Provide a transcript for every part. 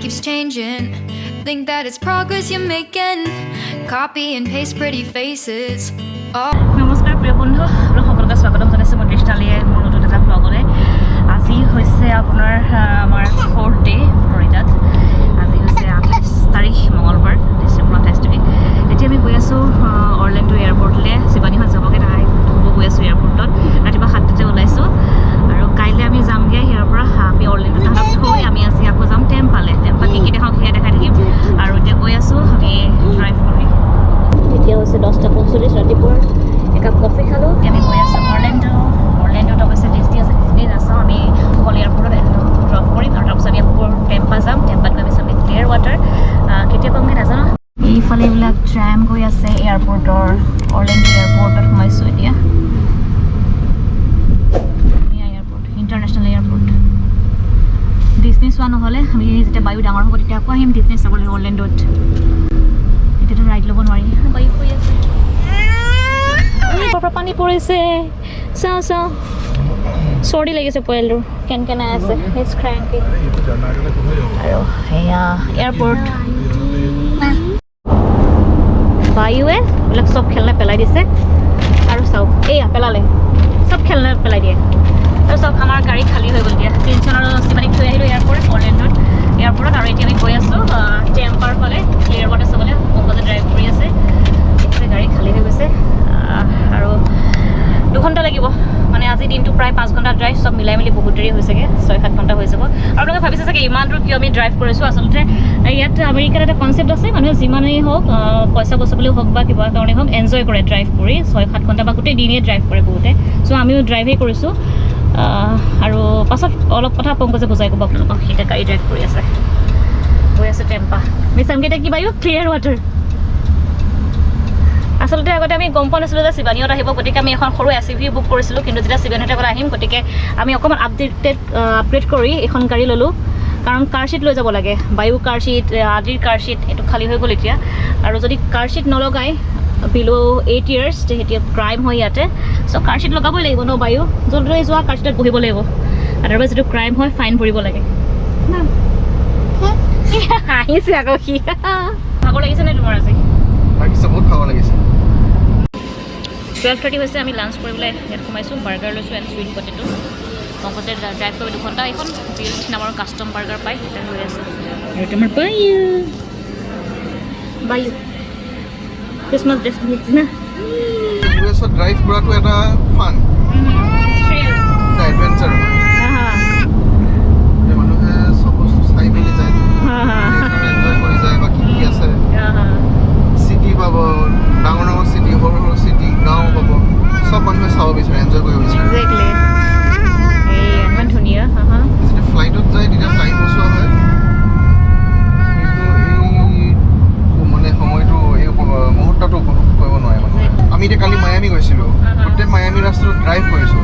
keeps changing. Think that it's progress you're making. Copy and paste pretty faces. Oh. নমস্কাৰ প্ৰিয় বন্ধু আৰু সকলোকে স্বাগতম জনাইছোঁ মই তৃষ্ণালীয়ে মোৰ নতুন এটা ব্লগলৈ আজি হৈছে আপোনাৰ আমাৰ 4th ডে ফ্লৰিডাত আজি হৈছে 28 তাৰিখ মঙলবাৰ ডিচেম্বৰ 28 তাৰিখ এতিয়া আমি গৈ আছোঁ অৰলেণ্ডো এয়াৰপৰ্টলৈ শিৱানীহঁত যাবগৈ তাই হ'ব গৈ আছোঁ এয়াৰপৰ্টত ৰাতিপুৱা 7টাতে ওলাইছোঁ আৰু কাইলৈ আমি যামগৈ ইয়াৰ পৰা আমি অৰলেণ্ডো তাহাঁতক থৈ আমি আজি আকৌ যাম টেম্পালৈ টেম্পা কি কি দেখাওঁ সেয়া দেখাই থাকিম আৰু এতিয়া গৈ আছোঁ আমি ড্ৰাইভ কৰি এতিয়া হৈছে 10:45 ৰাতিপুৱা একাপ কফি খালোঁ আমি গৈ আছোঁ অৰলেণ্ডোত অৱশ্যে ডিছনি আছে ডিছনি নাচাওঁ আমি অকল এয়াৰপৰ্টত ড্ৰপ কৰিম আৰু তাৰপিছত আমি আকৌ টেম্পা যাম টেম্পাত গৈ আমি চাম ক্লিয়াৰ ৱাটাৰ কেতিয়া পামগৈ নাজানো এইফালে এইবিলাক ট্ৰাম গৈ আছে এয়াৰপৰ্টৰ অৰলেণ্ডো এয়াৰপৰ্টত সোমাইছোঁ এতিয়া এয়াৰপৰ্ট ইণ্টাৰনেশ্যনেল এয়াৰপৰ্ট ডিছনি চোৱা নহ'লে আমি যেতিয়া বায়ু ডাঙৰ হ'ব তেতিয়া আকৌ আহিম ডিছনি চাবলৈ অৰলেণ্ডোত এতিয়াতো ৰাইড ল'ব নোৱাৰি বায়ু হৈ আছে পৰা পানী পৰিছে চাওঁ চাওঁ চৰ্দি লাগিছে পোৱালিটোৰ কেনকেনাই আছে ইটছ ক্ৰেংকি আৰু সেয়া এয়াৰপৰ্ট বায়ুৱে এইবিলাক চব খেলনা পেলাই দিছে আৰু চাওক এয়া পেলালে চব খেলনা পেলাই দিয়ে আৰু চব আমাৰ গাড়ী খালী হৈ গ'ল দিয়া টেনশ্যন আৰু চিমানিক থৈ আহিলোঁ এয়াৰপৰ্ট অৰলেণ্ডোত এয়াৰপৰ্টত আৰু এতিয়া আমি গৈ আছোঁ টেম্পাৰ ফালে ক্লিয়াৰ ৱাটাৰ চাবলৈ পংকজে ড্ৰাইভ কৰি আছে এতিয়া গাড়ী খালী হৈ গৈছে আৰু 2 ঘণ্টা লাগিব মানে আজি দিনটো প্ৰায় 5 ঘণ্টা ড্ৰাইভ চব মিলাই মেলি বহুত দেৰি হৈছেগৈ 6-7 ঘণ্টা হৈ যাব আপোনালোকে ভাবিছে চাগে ইমান দূৰ কিয় আমি ড্ৰাইভ কৰিছোঁ আচলতে ইয়াত আমেৰিকাৰ এটা কনচেপ্ট আছে মানুহে যিমানেই হওক পইচা বচাবলৈও হওক বা কিবা কাৰণেই হওক এনজয় কৰে ড্ৰাইভ কৰি 6-7 ঘণ্টা বা গোটেই দিনেই ড্ৰাইভ কৰে বহুতে চ' আমিও ড্ৰাইভেই কৰিছোঁ আৰু পাছত অলপ কথা পংকজে বুজাই ক'ব আপোনালোকক সেইটা গাড়ী ড্ৰাইভ কৰি আছে গৈ আছে টেম্পা আমি চামগৈ কি বায়ু ক্লিয়াৰ ৱাটাৰ আচলতে আগতে আমি গম পোৱা নাছিলোঁ যে শিৱানীহঁত আহিব গতিকে আমি এখন সৰু SUV বুক কৰিছিলোঁ কিন্তু যেতিয়া শিৱানীহঁতে ক'লে আহিম গতিকে আমি অকণমান আপগ্ৰেড কৰি এখন গাড়ী ল'লোঁ কাৰণ কাৰ ছিট লৈ যাব লাগে বায়ু কাৰ ছিট আদিৰ কাৰ ছিট এইটো খালী হৈ গ'ল এতিয়া আৰু যদি কাৰ ছিট নলগায় বিল' 8 years তেতিয়া ক্ৰাইম হয় ইয়াতে চ' কাৰ ছিট লগাবই লাগিব ন বায়ু য'লৈ যোৱা কাৰ ছিটত বহিব লাগিব আদাৰৱাইজ যিটো ক্ৰাইম হয় ফাইন ভৰিব লাগে আহিছে আকৌ সি ভাগৰ লাগিছে নে তোমাৰ আজি বহুত ভাগৰ লাগিছে 12:30 হৈছে আমি লাঞ্চ কৰিবলৈ ইয়াত সোমাইছোঁ বাৰ্গাৰ লৈছোঁ এণ্ড চুইট পটেটো পংকজে ড্ৰাইভ কৰিব 2 ঘণ্টা এখন বিল্ড নামৰ কাষ্টম বাৰ্গাৰ পায় সেইটো লৈ আছোঁ আৰু তোমাৰ বায়ু ক্ৰিছমাছ ড্ৰেছ পিন্ধিছে না ইউএছত ড্ৰাইভ কৰাটো এটা ফান এটা এডভেঞ্চাৰ মানুহে চব বস্তু চাই মেলি যায় এনজয় কৰি যায় বা কি কি আছে চিটি পাব ডাঙৰ ডাঙৰ চিটি সৰু সৰু চিটি গাঁও পাব চব মানুহে চাব বিচাৰে এনজয় কৰিব বিচাৰে এক্সেক্টলি এই ইমান ধুনীয়া যেতিয়া ফ্লাইটত যায় তেতিয়া টাইম বচোৱা হয় কিন্তু এই মানে সময়টো এই মুহূৰ্তটো উপভোগ কৰিব নোৱাৰে মানুহে আমি এতিয়া কালি মায়ামি গৈছিলোঁ গোটেই মায়ামি ৰাস্তাটো ড্ৰাইভ কৰিছোঁ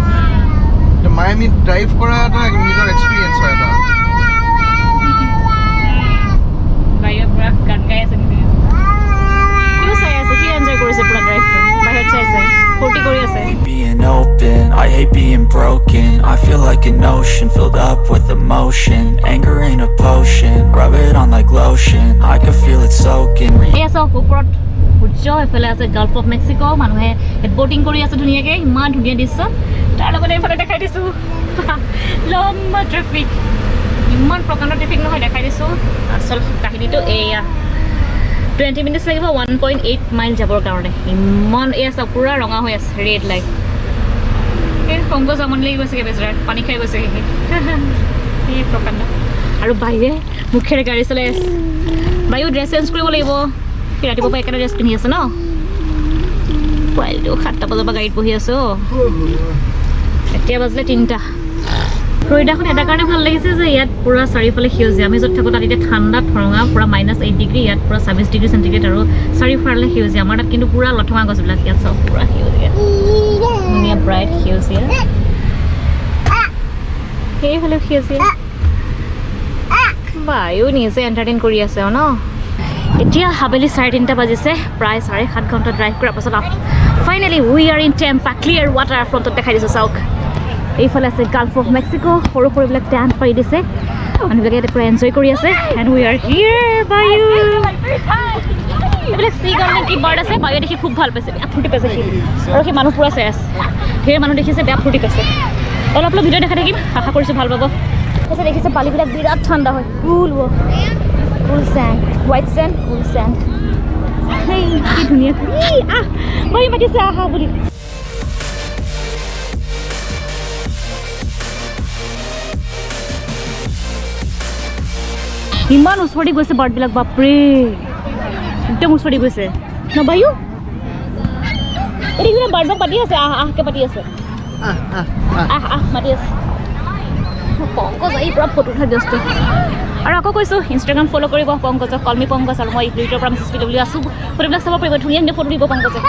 এতিয়া মায়ামি ড্ৰাইভ কৰা এটা নিজৰ এক্সপিৰিয়েঞ্চ হয় এটা বাহিৰত পুৰা গান গাই আছে নেকি কিয় চাই আছে কি এনজয় কৰিছে পুৰা ড্ৰাইভটো বাহিৰত চাইছে ফূৰ্তি কৰি আছে Being open, I hate being broken. I feel like an ocean filled up with emotion. Anger ain't a potion, rub it on like lotion. I can feel it soaking. এই চাওক ওপৰত সূৰ্য এইফালে আছে গাল্ফ অফ মেক্সিকো মানুহে boating কৰি আছে ধুনীয়াকৈ ইমান ধুনীয়া দৃশ্য তাৰ লগতে এইফালে দেখাই দিছোঁ লম্বা ট্ৰেফিক ইমান প্ৰকাণ্ড ট্ৰেফিক নহয় দেখাই দিছোঁ আচল কাহিনীটো এয়া 20 minutes লাগিব 1.8 মাইল যাবৰ কাৰণে ইমান এয়া চাওক পুৰা ৰঙা হৈ আছে ৰেড লাইট এই পংকজ আমনি লাগি গৈছেগৈ বেচেৰা পানী খাই গৈছেগৈ সেই প্ৰকাণ্ড আৰু বায়ুৱে মুখেৰে গাড়ী চলাই আছে বায়ু ড্ৰেছ চেঞ্জ কৰিব লাগিব ৰাতিপুৱাৰ পৰা একেটা ড্ৰেছ পিন্ধি আছে ন পোৱালিটো 7টা বজাৰ পৰা গাড়ীত বহি আছোঁ এতিয়া বাজিলে 3টা ফ্লৰিডাখন এটা কাৰণে ভাল লাগিছে যে ইয়াত পুৰা চাৰিওফালে সেউজীয়া আমি য'ত থাকোঁ তাত এতিয়া ঠাণ্ডা ঠৰঙা পুৰা -8 ডিগ্ৰী ইয়াত পুৰা 26 ডিগ্ৰী চেণ্টিগ্ৰেড আৰু চাৰিওফালে সেউজীয়া আমাৰ তাত কিন্তু পুৰা লঠঙা গছবিলাক ইয়াত চব পুৰা সেউজীয়া ধুনীয়া ব্ৰাইট সেউজীয়া সেইফালেও সেউজীয়া বায়ু নিজে এণ্টাৰটেইন কৰি আছে ন এতিয়া হাবেলি 3:30 বাজিছে প্ৰায় 7.5 ঘণ্টা ড্ৰাইভ কৰাৰ পাছত finally we are in Tampa clear water ফ্ৰণ্টত দেখাই দিছোঁ চাওক এইফালে আছে গাল্ফ অফ মেক্সিকো সৰু সৰুবিলাক টেণ্ট পাৰি দিছে মানুহবিলাকে ইয়াতে পুৰা এনজয় কৰি আছে এণ্ড উই আৰ হিয়াৰ বায়ু এইবিলাক চিগাল নে কি বাৰ্ড আছে বায়ুৱে দেখি খুব ভাল পাইছে বেয়া ফূৰ্তি পাইছে সি আৰু সেই মানুহ পুৰা চাই আছে ধেৰ মানুহ দেখিছে বেয়া ফূৰ্তি পাইছে অলপ অলপ ভিডিঅ' দেখা থাকিম আশা কৰিছোঁ ভাল পাব তাৰপিছত দেখিছে পানীবিলাক বিৰাট ঠাণ্ডা হয় কুল চেণ্ড হোৱাইট চেণ্ড কুল চেণ্ড সেই কি ধুনীয়া বায়ু মাতিছে আহা বুলি ইমান ওচৰতে গৈছে বাৰ্ডবিলাক বাপৰে একদম ওচৰতে গৈছে ন বায়ু এতিয়া বাৰ্ডবিলাক পাতি আছে আহকে পাতি আছে মাতি আছে পংকজ আহি পূৰা ফটো উঠাই ব্যস্ত আৰু আকৌ কৈছোঁ ইনষ্টাগ্ৰাম ফ'ল' কৰিব পংকজক কলমি পংকজ আৰু মই ইউটিউবৰ পৰা মিছেছ পিডব্লিউ আছোঁ ফটোবিলাক চাব পাৰিব ধুনীয়া ধুনীয়া ফটো দিব পংকজে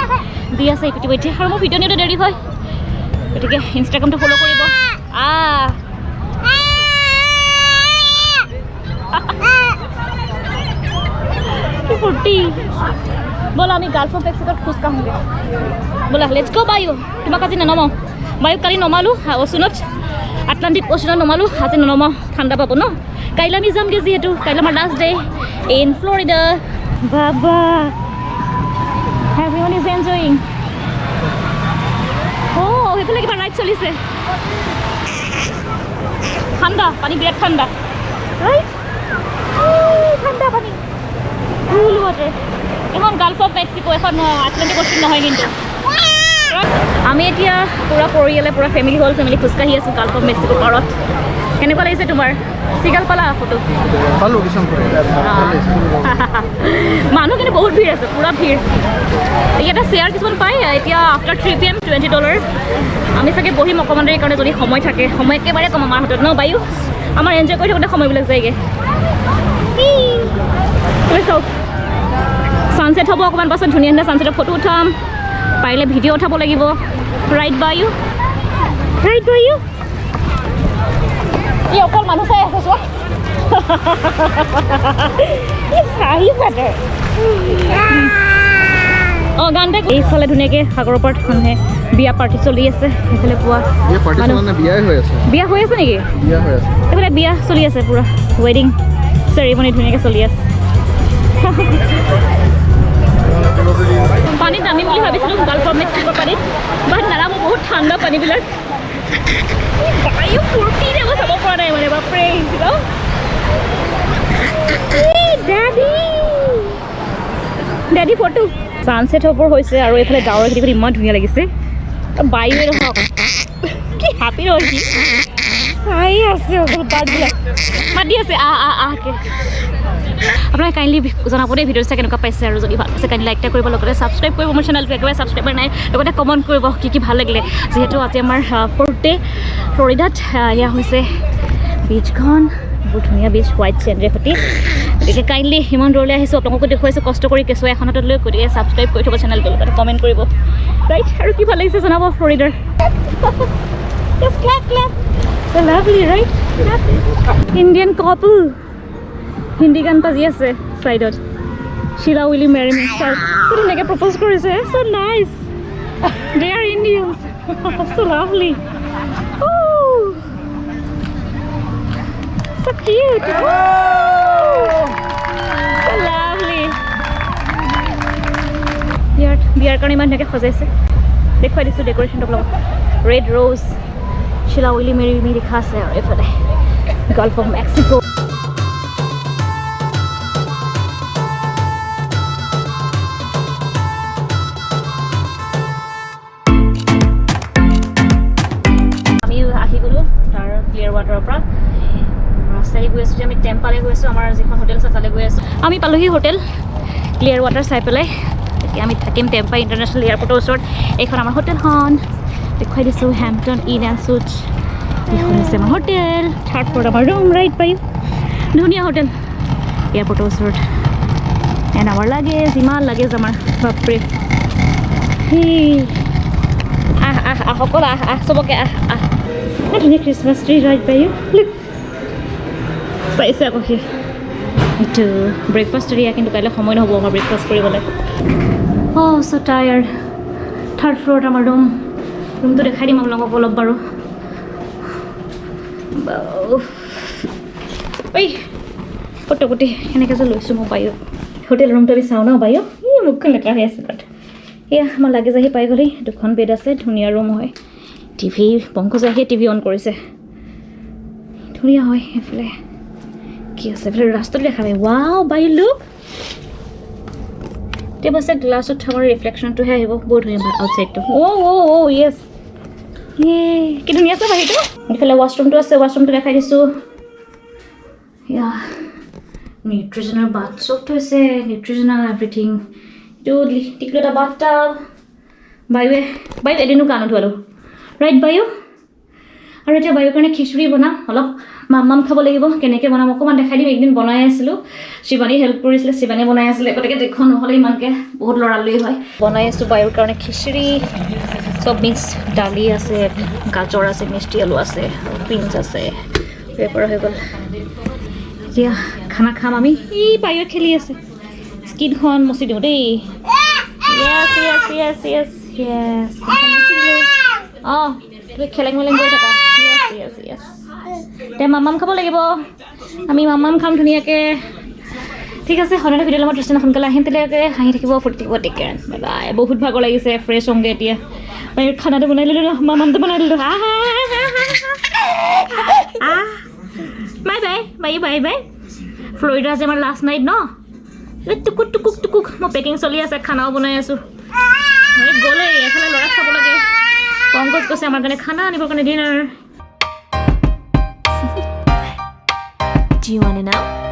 দি আছে ইতিমধ্যে আৰু মোৰ ভিডিঅ' নিওঁতে দেৰি হয় গতিকে ইনষ্টাগ্ৰামটো ফ'ল' কৰিব কি ফূৰ্তি ব'লা আমি গাল্ফ অফ মেক্সিকোত খোজ কাঢ়োঁগৈ ব'লা লেটছ গো বায়ু তোমাক আজি ননমাওঁ বায়ুক কালি নমালোঁ অচুনত আটলাণ্টিক অচুনত নমালোঁ আজি ননমাওঁ ঠাণ্ডা পাব ন কাইলৈ আমি যামগৈ যিহেতু কাইলৈ আমাৰ লাষ্ট ডে ইন ফ্লৰিডা বাবা এভৰিৱান ইজ এনজয়িং সেইফালে কিবা ৰাইড চলিছে ঠাণ্ডা পানী বিৰাট ঠাণ্ডা ৰাইট ঠাণ্ডা পানী কুল ৱাটাৰ এখন গাল্ফ অফ মেক্সিকো এখন আটলাণ্টিক অচিন নহয় কিন্তু আমি এতিয়া পুৰা পৰিয়ালে পুৰা ফেমিলি হ'ল ফেমিলি খোজকাঢ়ি আছোঁ গাল্ফ অফ মেক্সিকো পাৰত কেনেকুৱা লাগিছে তোমাৰ চিগাল পালা ফটো মানুহ কিন্তু বহুত ভিৰ আছে পুৰা ভিৰ ইয়াতে শ্বেয়াৰ কিছুমান পায় এতিয়া আফটাৰ 3 PM $20 আমি চাগে বহিম অকণমান দেৰি কাৰণে যদি সময় থাকে সময় একেবাৰে কম আমাৰ হাতত ন বায়ু আমাৰ এনজয় কৰি থাকোঁতে সময়বিলাক যায়গৈ চাওক ছানছেট হ'ব অকণমান পাছত ধুনীয়া ধুনীয়া ছানছেটৰ ফটো উঠাম পাৰিলে ভিডিঅ' উঠাব লাগিব ৰাইট বায়ু ই অকল মানুহ চাই আছে চোৱা গানতে এইফালে ধুনীয়াকৈ সাগৰৰ পাৰত মানুহে বিয়া পাৰ্টি চলি আছে সেইফালে পোৱা বিয়া হৈ আছে নেকি এইফালে বিয়া চলি আছে পুৰা ৱেডিং চেৰিমনি ধুনীয়াকৈ চলি আছে পানীত নামিম বুলি ভাবিছিলোঁ গাল্ফ অফ মেক্সিকোৰ পানীত বাট নানামো বহুত ঠাণ্ডা পানীবিলাক বায়ু ফূৰ্তি দেৱ চাব পৰা নাই মানে বাপৰে ডেডি ফটো ছানছেট হ'বৰ হৈছে আৰু এইফালে ডাৱৰ খেতি ইমান ধুনীয়া লাগিছে বায়ুৱে নহওক কি হেপী ৰহি চাই আছে বাৰ্ডবিলাক মাতি আছে আহকে আপোনাক কাইণ্ডলি জনাব দেই ভিডিঅ'টো চাই কেনেকুৱা পাইছে আৰু যদি ভাল পাইছে কাইণ্ডলি লাইক এটা কৰিব লগতে ছাবস্ক্ৰাইব কৰিব মোৰ চেনেলটো একেবাৰে ছাবস্ক্ৰাইবাৰ নাই লগতে কমেণ্ট কৰিব কি ভাল লাগিলে যিহেতু আজি আমাৰ 4th ডে ফ্লৰিডাত এয়া হৈছে বীচখন বহুত ধুনীয়া বীচ হোৱাইট চেণ্ডেৰ সৈতে গতিকে কাইণ্ডলি ইমান দূৰলৈ আহিছোঁ আপোনালোকো দেখুৱাইছোঁ কষ্ট কৰি কেঁচুৱা এখন হাতত লৈ গতিকে ছাবস্ক্ৰাইব কৰি থ'ব চেনেলটো লগতে কমেণ্ট কৰিব ৰাইট আৰু কি ভাল লাগিছে জনাব ফ্লৰিডাৰ So lovely, right? Indian couple. Hindi গান বাজি আছে সাইডত Sheila will you marry me? So ধুনীয়াকৈ propose কৰিছে so nice. They are Indians. So lovely. Oh, so cute. Oh, so lovely. বিয়াৰ কাৰণে ইমান ধুনীয়াকৈ সজাইছে দেখুৱাই দিছোঁ ডেক'ৰেশ্যনটো লগত red rose Sheila will you marry me লিখা আছে আৰু এইফালে গাল্ফ অফ মেক্সিকো আহি গ'লোঁ তাৰ ক্লিয়াৰৱাটাৰৰ পৰা ৰাস্তাৰে গৈ আছোঁ যে আমি টেম্পালে গৈ আছোঁ আমাৰ যিখন হোটেল আছে তালৈ গৈ আছোঁ আমি পালোহি হোটেল ক্লিয়াৰৱাটাৰ চাই পেলাই এতিয়া আমি থাকিম টেম্পা ইণ্টাৰনেশ্যনেল এয়াৰপৰ্টৰ ওচৰত এইখন আমাৰ হোটেলখন দেখুৱাই দিছোঁ হেম্পটন ইন এণ্ড চুইটছ এইখন হৈছে আমাৰ হোটেল 3rd ফ্ল'ৰত আমাৰ ৰুম ৰাইট পাই ধুনীয়া হোটেল এয়াৰপৰ্টৰ ওচৰত এণ্ড আমাৰ লাগেজ ইমান লাগেজ আমাৰ বাপৰে সকলো চবকে ধুনীয়া খ্ৰীষ্টমাছ ট্ৰি ৰাইট পাই চাইছে আকৌ সি এইটো ব্ৰেকফাষ্ট এৰিয়া কিন্তু কাইলৈ সময় নহ'ব আমাৰ ব্ৰেকফাষ্ট কৰিবলৈ চ' টায়াৰ্ড 3rd ফ্ল'ৰত আমাৰ ৰুমটো দেখাই দিম আপোনালোকক অলপ বাৰু ঐ পটপটি এনেকৈ যে লৈছোঁ মই বায়ু হোটেল ৰুমটো আমি চাওঁ ন বায়ু মুখখন লেতেৰা হৈ আছে তাত এয়া আমাৰ লাগেজ আহি পাই গ'লি 2খন বেড আছে ধুনীয়া ৰুম হয় টিভি পংকজ আহিয়ে টিভি অন কৰিছে ধুনীয়া হয় এইফালে কি আছে এইফালে ৰাস্তাটো দেখা পাই ৱাও বায়ু লুক এতিয়া বাছে গ্লাছত থকা ৰিফ্লেকশ্যনটোহে আহিব বহুত ধুনীয়া আউটছাইডটো য়েছ কি ধুনীয়া আছে বাহিৰটো এইফালে ৱাছৰুমটো আছে ৱাছৰুমটো দেখাই দিছোঁ ইয়া নিউট্ৰিজনৰ বাথ চবটো আছে নিউট্ৰিজনৰ এভৰিথিং এইটো টিকলো এটা বাথটাব বায়ু এদিনো গা নোধোৱালো ৰাইট বায়ু আৰু এতিয়া বায়ুৰ কাৰণে খিচুৰি বনাম অলপ মাম খাব লাগিব কেনেকৈ বনাম অকণমান দেখাই দিম একদিন বনাই আছিলোঁ শিৱানী হেল্প কৰিছিলে শিৱানী বনাই আছিলে গতিকে দেখুৱা নহ'লে ইমানকৈ বহুত লৰালৰি হয় বনাই আছোঁ বায়ুৰ কাৰণে খিচুৰি চব মিক্স দালি আছে গাজৰ আছে মিষ্টি আলু আছে বিনছ আছে পেপাৰ হৈ গ'ল এতিয়া খানা খাম আমি বায়ুৱে খেলি আছে স্কিনখন মচি দিওঁ দেই অঁ তুমি খেলেং মেলেং কৰি থাকা য়েছ এতিয়া মাম খাব লাগিব আমি মাম খাম ধুনীয়াকৈ ঠিক আছে সদায় ভিডিঅ' মই তৃষ্ণা সোনকালে আহিম তেনেকৈ হাঁহি থাকিব ফুৰ্তি থাকিব টেক কেয়াৰ বাই বহুত ভাগৰ লাগিছে ফ্ৰেছ হওঁগৈ এতিয়া বাহিৰত খানাটো বনাই দিলোঁ মামটো বনাই দিলোঁ বাই ফ্লৰিডা আছে আমাৰ লাষ্ট নাইট ন টুকুক মই পেকিং চলি আছে খানাও বনাই আছোঁ গ'লেই এফালে ল'ৰাক চাব লাগে পংকজ কৈছে আমাৰ কাৰণে খানা আনিবৰ কাৰণে dinner Do you want to know?